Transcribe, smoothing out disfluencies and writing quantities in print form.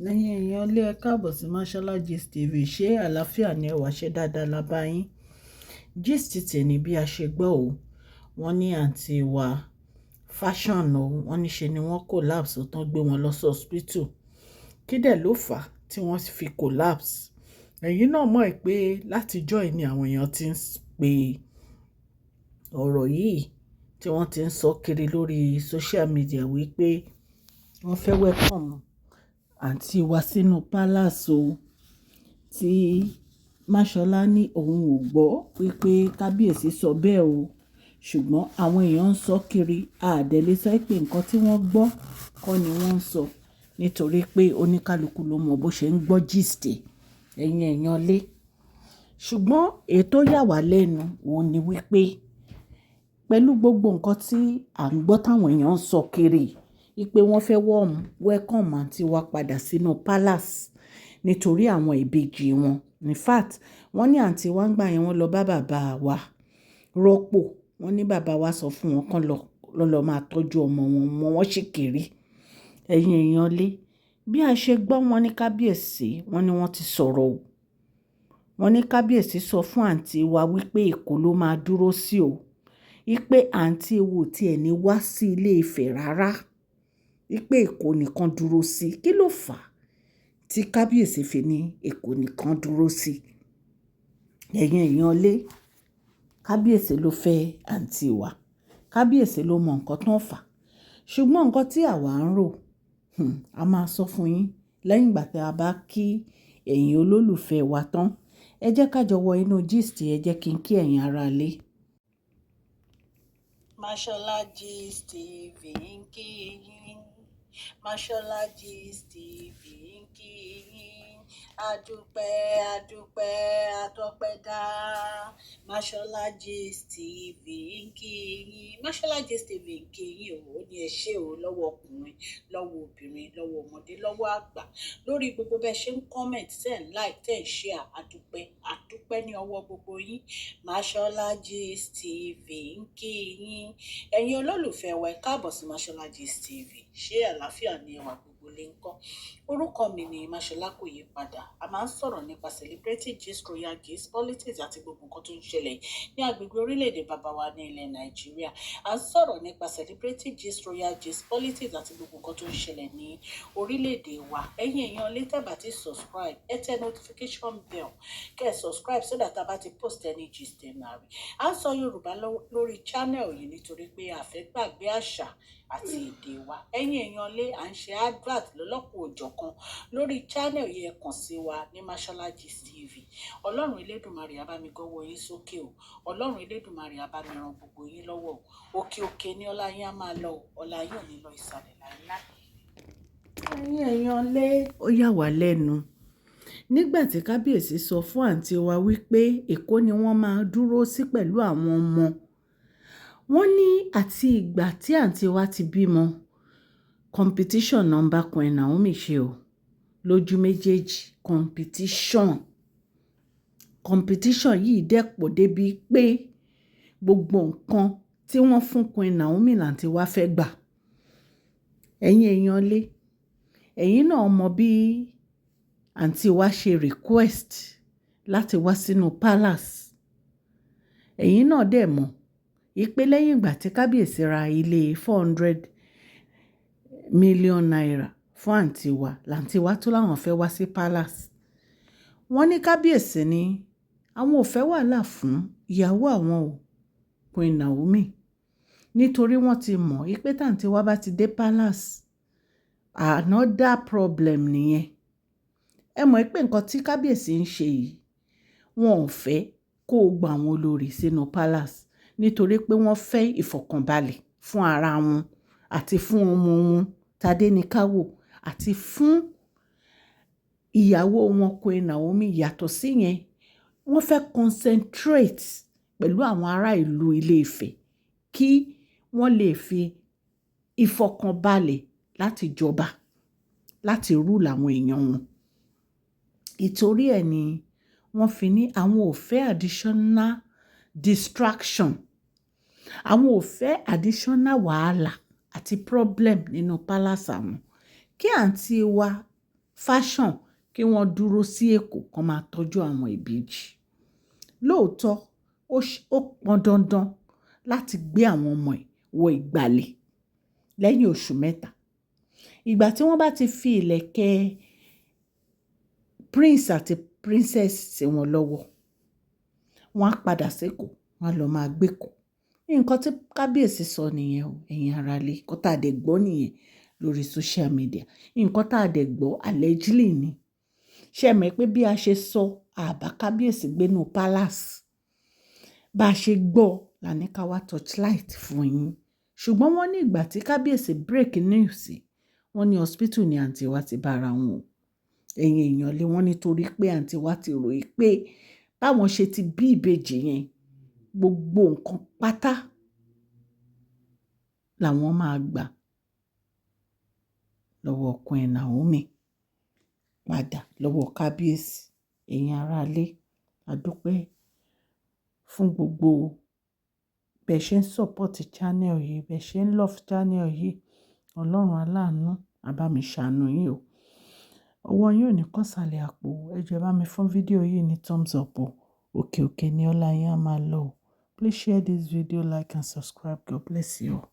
Lẹ́yìn èèyàn ilé ẹ káàbọ̀ sí Mashola Gist TV. Ṣé àlàáfíà ni ẹ wà? Ṣé dáadáa la bá yín? Gist tèmi bí a ṣe gbọ́ o, wọ́n ní àǹtí wa fashion o, wọ́n ní ṣe ni wọ́n collapse ó tán gbé wọn lọ sí hospital. Kí dẹ̀ ló fà á tí wọ́n fi collapse? Ẹ̀yin náà mọ̀ pé látijọ́ yìí ni àwọn èèyàn ti ń pe ọ̀rọ̀ yìí tí wọ́n ti ń sọ kiri lórí social media wípé wọ́n fẹ́ welcome àǹtí wa sínú palace o, tí Mashola ní òun ò gbọ́ wípé kábíyèsí sọ bẹ́ẹ̀ o, ṣùgbọ́n àwọn èèyàn ń sọ kiri àdẹ̀lé sọ pé nǹkan tí wọ́n gbọ́ kọ́ ni wọ́n ń sọ, nítorí pé oníkálukú ló mọ bó ṣe ń gbọ́ gist ẹ̀yin èèyàn lé. Ṣùgbọ́n ètò yà wá lẹ́nu òun ni wípé pẹ̀lú gbogbo nǹkan tí à ń gbọ́ táwọn èèyàn ń sọ kiri wípé wọ́n fẹ́ welcome àǹtí wa padà sínú palace nítorí àwọn ìbejì wọn. In fact, wọ́n ní àǹtí wa ń gbà yẹn wọ́n lọ bá bàbá wa rọ́pò. Wọ́n ní bàbá wa sọ fún wọn kán lọ máa tọ́jú ọmọ wọn sì kéré. Ẹ̀yin èèyàn lé, bí a ṣe gbọ́ wọn ní kábíyèsí, wọ́n ní wọ́n ti sọ̀rọ̀ o. Wọ́n ní kábíyèsí sọ fún àǹtí wa wípé Èkó ló máa dúró sí o. Wípé àǹtí wo tiẹ̀ ní wá sí Ilé Ifẹ̀ rárá. Wípé Èkó nìkan dúró sí. Kí ló fà á tí kábíyèsí fi ní Èkó nìkan dúró sí? Ẹ̀yin èèyàn lé, kábíyèsí ló fẹ́ àǹtí wa. Kábíyèsí ló mọ nǹkan tó ń fà. Ṣùgbọ́n nǹkan tí àwa ń rò, a máa sọ fún yín lẹ́yìn ìgbà tí a bá kí ẹ̀yin olólùfẹ́ wa tán. Ẹ jẹ́ ká jọ wọ inú gist, ẹ jẹ́ kí n kí ẹ̀yin ará ilé. Mashola Gist TV ń kí yín. Mashola Gist TV ń kí yín. Adúpẹ́ adúpẹ́ atọ́pẹ́dá. Mashola Gist TV ń kí yín. Mashola Gist TV ń kí yín o, ní ẹ ṣé o, lọ́wọ́ ọkùnrin, lọ́wọ́ obìnrin, lọ́wọ́ ọmọdé, lọ́wọ́ àgbà, lórí gbogbo bẹ́ẹ̀ ṣe ń comment, tẹ́ ń like, tẹ́ ń share. Adúpẹ́ ní ọwọ́ gbogbo yín. Mashola Gist TV ń kí yín. Ẹ̀yin olólùfẹ́ wa, ẹ káàbọ̀ sí Mashola Gist TV. Ṣé àlàáfíà ni ẹ wà? Gbogbo lè ń kọ́. Orúkọ mi ni Mashola, kò yí padà. A máa ń sọ̀rọ̀ nípa celebrity gist, royal gist, politics àti gbogbo nǹkan tó ń ṣẹlẹ̀ ní agbègbè orílẹ̀-èdè bàbá wa ní ilẹ̀ Nàìjíríà. A ń sọ̀rọ̀ nípa celebrity gist, royal gist, politics àti gbogbo nǹkan tó ń ṣẹlẹ̀ ní orílẹ̀-èdè wa. Ẹ̀yin èèyàn lè tẹ́ bá ti subscribe, ẹ tẹ notification bell kẹ́ ẹ subscribe so that a bá ti post any gist ẹ máa rí. A ń sọ Yorùbá lórí channel yìí nítorí pé a fẹ́ gbàgbé àṣà àti èdè wa. Ẹ̀yin èèyàn lé, à ń ṣe advert lọ́lọ́kùn òjọ̀kan lórí channel yìí, ẹ kàn sí wa ní Mashola Gist TV. Ọlọ́run Elédùmarè á bá mi gọ́wọ́ yín sókè o. Ọlọ́run Elédùmarè á bá mi ran gbogbo yín lọ́wọ́ o. Òkè òkè ni ọlá yín á máa lọ o. Ọlá yín ò ní lọ ìsàlẹ̀ láíláí. Ẹ̀yin èèyàn lé, ó yà wá lẹ́nu nígbà tí kábíyèsí sọ fún àǹtí wa wípé Èkó ni wọ́n máa dúró sí pẹ̀lú àwọn ọmọ. Wọ́n ní àti ìgbà tí àǹtí wa ti bímọ, competition number Queen Naomi ṣe o. Lójú méjèèjì competition yìí dẹ́pọ̀ débi pé gbogbo nǹkan tí wọ́n fún Queen Naomi làǹtí wa fẹ́ gbà. Ẹ̀yin èèyàn lé, ẹ̀yin náà mọ bí àǹtí wa ṣe request láti wá sínú palace. Ẹ̀yin náà dẹ̀ mọ̀ ìpè lẹ́yìn ìgbà tí kábíyèsí ra ilé 400 million naira fún àǹtí wa, làǹtí wa tó láwọn fẹ́ wá sí palace. Wọ́n ní kábíyèsí ní àwọn ò fẹ́ wàhálà fún ìyàwó àwọn o, Queen Naomi, nítorí wọ́n ti mọ̀ ìpè tàǹtí wa bá ti dé palace, another problem nìyẹn. Ẹ mọ̀ pé nǹkan tí kábíyèsí ń ṣe yìí, wọn ò fẹ́ kó gba àwọn olórí sínú palace nítorí pé wọ́n fẹ́ ìfọ̀kànbalẹ̀ fún ara wọn àti fún ọmọ wọn Tádéníkáwò àti fún ìyàwó wọn Queen Naomi. Yàtọ̀ sí yẹn, wọ́n fẹ́ concentrate pẹ̀lú àwọn ará ìlú Ilé Ifẹ̀ kí wọ́n lè fi ìfọ̀kànbalẹ̀ láti jọba, láti rule àwọn èèyàn wọn. Ìtorí ẹ̀ ni wọ́n fi ní àwọn ò fẹ́ additional distraction. Àwọn ò fẹ́ additional wàhálà àti problem nínú palace àwọn. Kí àǹtí wa fashion kí wọ́n dúró sí Èkó kán máa tọ́jú àwọn ìbejì. Lóòótọ́ ó pọn dandan láti gbé àwọn ọmọ ẹ̀ wọ ìgbàlẹ̀ lẹ́yìn oṣù mẹ́ta. Ìgbà tí wọ́n bá ti fi ìlẹ̀kẹ̀ prince àti princess sí wọn lọ́wọ́, wọ́n á padà sékòó, wọ́n á lọ máa gbékòó. Nǹkan tí kábíyèsí sọ nìyẹn o, ẹ̀yin aráalé. Nǹkan tá a dẹ̀ gbọ́ nìyẹn lórí social media. Nǹkan tá a dẹ̀ gbọ́ allegedly ni. Ṣé ẹ mọ̀ pé bí a ṣe sọ àbá kábíyèsí gbénú palace, bá a ṣe gbọ́ la ní ká wá torchlight fún yín. Ṣùgbọ́n wọ́n ní ìgbà tí kábíyèsí break news, wọ́n ní hospital ni àǹtí wa ti bára wọn o. Ẹ̀yin èèyàn lé wọ́n nítorí pé àǹtí wa ti ròyìn pé báwọn ṣe ti bí ìbejì yẹn, gbogbo nǹkan pátá làwọn máa gbà lọ́wọ́ Queen Naomi padà lọ́wọ́ kábíyèsí. Ẹ̀yin aráalé, a dúpẹ́ fún gbogbo bẹ́ẹ̀ ṣe ń support channel yìí, bẹ́ẹ̀ ṣe ń love channel yìí. Ọlọ́run aláàánú á bá mi ṣàánú yín o. Ọwọ́ yín ò ní kán sàlẹ̀ àpò. Ẹ jọ̀ọ́ bá mi fún fídíò yìí ní thumbs up o. Òkè òkè ni ọlá yín á máa lọ o. Please share this video, like and subscribe. God bless you all.